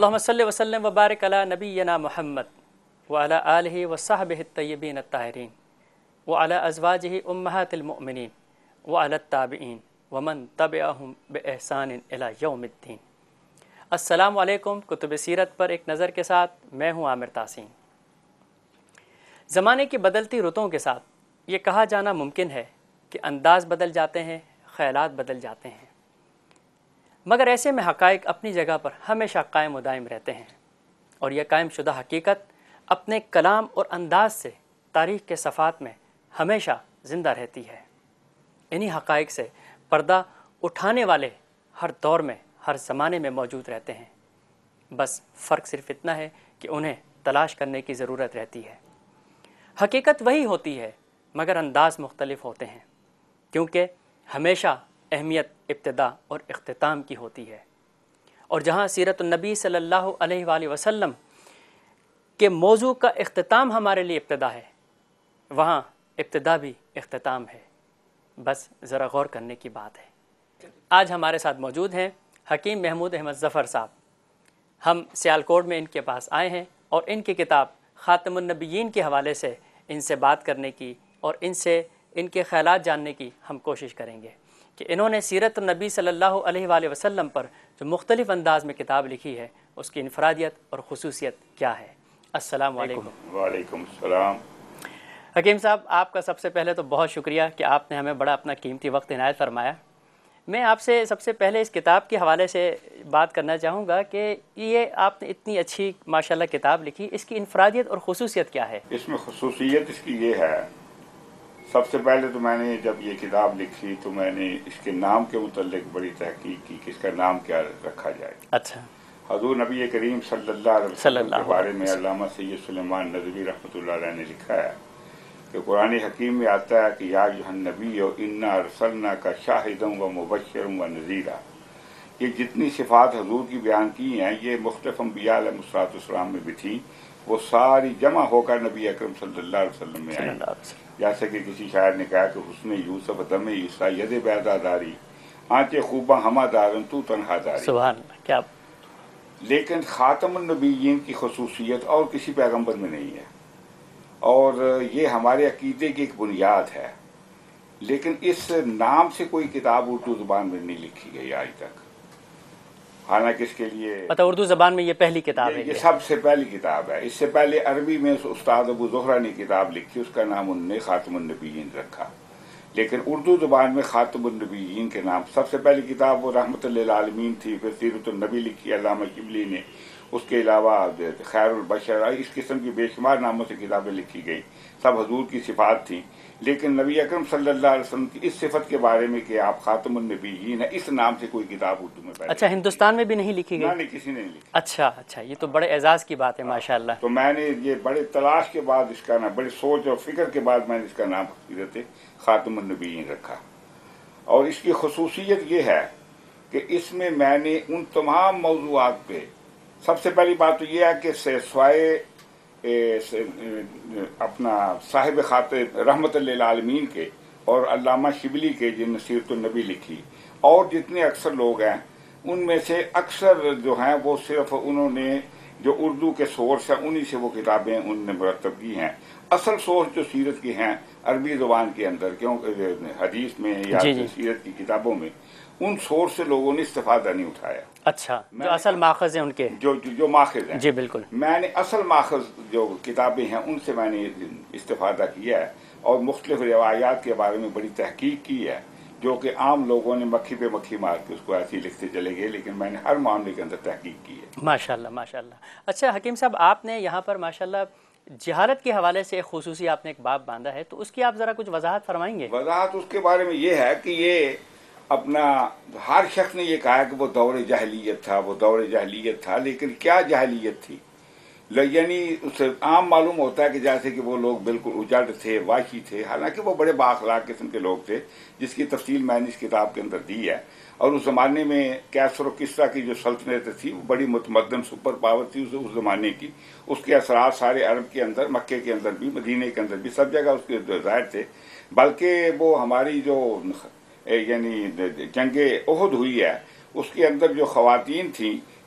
اللہم صلی وسلم وبارک علی نبینا محمد وعلی آلہ وصحبہ الطیبین الطاہرین وعلی ازواجہ امہات المؤمنین وعلی التابعین ومن تبعہم بإحسان الی یوم الدین۔ السلام علیکم۔ کتب سیرت پر ایک نظر کے ساتھ میں ہوں عامر تحسین۔ زمانے کی بدلتی رتوں کے ساتھ یہ کہا جانا ممکن ہے کہ انداز بدل جاتے ہیں، خیالات بدل جاتے ہیں، مگر ایسے میں حقائق اپنی جگہ پر ہمیشہ قائم و دائم رہتے ہیں، اور یہ قائم شدہ حقیقت اپنے کلام اور انداز سے تاریخ کے صفحات میں ہمیشہ زندہ رہتی ہے۔ انہی حقائق سے پردہ اٹھانے والے ہر دور میں، ہر زمانے میں موجود رہتے ہیں، بس فرق صرف اتنا ہے کہ انہیں تلاش کرنے کی ضرورت رہتی ہے۔ حقیقت وہی ہوتی ہے مگر انداز مختلف ہوتے ہیں، کیونکہ ہمیشہ اہمیت ابتدا اور اختتام کی ہوتی ہے، اور جہاں سیرت النبی صلی اللہ علیہ وآلہ وسلم کے موضوع کا اختتام ہمارے لیے ابتدا ہے، وہاں ابتدا بھی اختتام ہے، بس ذرا غور کرنے کی بات ہے۔ آج ہمارے ساتھ موجود ہیں حکیم محمود احمد ظفر صاحب۔ ہم سیالکوٹ میں ان کے پاس آئے ہیں اور ان کی کتاب خاتم النبیین کے حوالے سے ان سے بات کرنے کی اور ان سے ان کے خیالات جاننے کی ہم کوشش کریں گے کہ انہوں نے سیرت النبی صلی اللہ علیہ وآلہ وسلم پر جو مختلف انداز میں کتاب لکھی ہے اس کی انفرادیت اور خصوصیت کیا ہے۔ السلام علیکم۔ وعلیکم السلام۔ حکیم صاحب، آپ کا سب سے پہلے تو بہت شکریہ کہ آپ نے ہمیں بڑا اپنا قیمتی وقت عنایت فرمایا۔ میں آپ سے سب سے پہلے اس کتاب کے حوالے سے بات کرنا چاہوں گا کہ یہ آپ نے اتنی اچھی ماشاءاللہ کتاب لکھی، اس کی انفرادیت اور خصوصیت کیا ہے؟ اس میں خصوصیت اس کی یہ ہے، سب سے پہلے تو میں نے جب یہ کتاب لکھی تو میں نے اس کے نام کے متعلق بڑی تحقیق کی کہ اس کا نام کیا رکھا جائے۔ اچھا۔ حضور نبی کریم صلی اللہ علیہ وسلم کے بارے میں علامہ سید سلیمان ندوی رحمۃ اللہ علیہ نے لکھا ہے کہ قرآن حکیم میں آتا ہے کہ یا ایھا النبی انا ارسلناک شاہدا و مبشرا و نذیرا۔ یہ جتنی صفات حضور کی بیان کی ہیں یہ مختلف انبیاء علیہ السلام میں بھی تھیں، وہ ساری جمع ہو کر نبی اکرم صلی اللہ علیہ وسلم میں آئیں۔ جیسے کہ کسی شاعر نے کہا کہ حسن یوسف دم عیسیٰ ید بیضا داری، آنچے خوباں ہمہ دارن تو تنہا داری۔ سبحان اللہ، کیا! لیکن خاتم النبیین کی خصوصیت اور کسی پیغمبر میں نہیں ہے، اور یہ ہمارے عقیدے کی ایک بنیاد ہے، لیکن اس نام سے کوئی کتاب اردو زبان میں نہیں لکھی گئی آج تک، حالانکہ اس کے لیے مطلب اردو زبان میں یہ پہلی کتاب ہے؟ یہ سب سے پہلی کتاب ہے۔ اس سے پہلے عربی میں استاد ابو زہرہ نے کتاب لکھی، اس کا نام انہوں نے خاتم النبیین رکھا، لیکن اردو زبان میں خاتم النبیین کے نام سب سے پہلی کتاب وہ رحمت للعالمین تھی، پھر سیرت النبی لکھی علامہ شبلی نے، اس کے علاوہ خیر البشر، اس قسم کی بے شمار ناموں سے کتابیں لکھی گئی، سب حضور کی صفات تھیں، لیکن نبی اکرم صلی اللہ علیہ وسلم کی اس صفت کے بارے میں کہ آپ خاتم النبیین ہیں، اس نام سے کوئی کتاب اردو میں پہلے۔ اچھا، ہندوستان میں بھی نہیں لکھی گئی؟ نہیں، کسی نے نہیں لکھی۔ اچھا، یہ تو بڑے اعزاز کی بات ہے ماشاءاللہ۔ تو میں نے یہ بڑے تلاش کے بعد اس کا نام، بڑی سوچ اور فکر کے بعد میں نے اس کا نام حضرت خاتم النبیین رکھا، اور اس کی خصوصیت یہ ہے کہ اس میں میں نے ان تمام موضوعات پہ، سب سے پہلی بات تو یہ ہے کہ سوائے اپنا صاحب خاتم رحمت للعالمین کے اور علامہ شبلی کے جن نے سیرت النبی لکھی، اور جتنے اکثر لوگ ہیں ان میں سے اکثر جو ہیں وہ صرف انہوں نے جو اردو کے سورس ہیں انہی سے وہ کتابیں ان نے مرتب کی ہیں۔ اصل سورس جو سیرت کی ہیں عربی زبان کے اندر، کیونکہ حدیث میں یا سیرت کی کتابوں میں ان سورس سے لوگوں نے استفادہ نہیں اٹھایا۔ اچھا، جو اصل ماخذ ہیں ان کے، جو ماخذ ہیں، جی بالکل، میں نے اصل ماخذ جو کتابیں ہیں ان سے میں نے استفادہ کیا ہے، اور مختلف روایات کے بارے میں بڑی تحقیق کی ہے، جو کہ عام لوگوں نے مکھی پہ مکھی مار کے اس کو ایسے ہی لکھتے چلے گئے، لیکن میں نے ہر معاملے کے اندر تحقیق کی ہے۔ ماشاءاللہ۔ اچھا حکیم صاحب، آپ نے یہاں پر ماشاءاللہ جہالت کے حوالے سے خصوصی آپ نے ایک باب باندھا ہے، تو اس کی آپ ذرا کچھ وضاحت فرمائیں گے؟ وضاحت اس کے بارے میں یہ ہے کہ یہ اپنا ہر شخص نے یہ کہا کہ وہ دور جاہلیت تھا، لیکن کیا جاہلیت تھی؟ یعنی اسے عام معلوم ہوتا ہے کہ جیسے کہ وہ لوگ بالکل اجڑ تھے، وحشی تھے، حالانکہ وہ بڑے بااخلاق قسم کے لوگ تھے، جس کی تفصیل میں نے اس کتاب کے اندر دی ہے، اور اس زمانے میں کیسر و کسریٰ کی جو سلطنت تھی وہ بڑی متمدن سپر پاور تھی اس زمانے کی، اس کے اثرات سارے عرب کے اندر، مکے کے اندر بھی، مدینہ کے اندر بھی، سب جگہ اس کے ظاہر تھے، بلکہ وہ ہماری جو یعنی جنگ احد ہوئی ہے اس کے اندر جو خواتین تھیں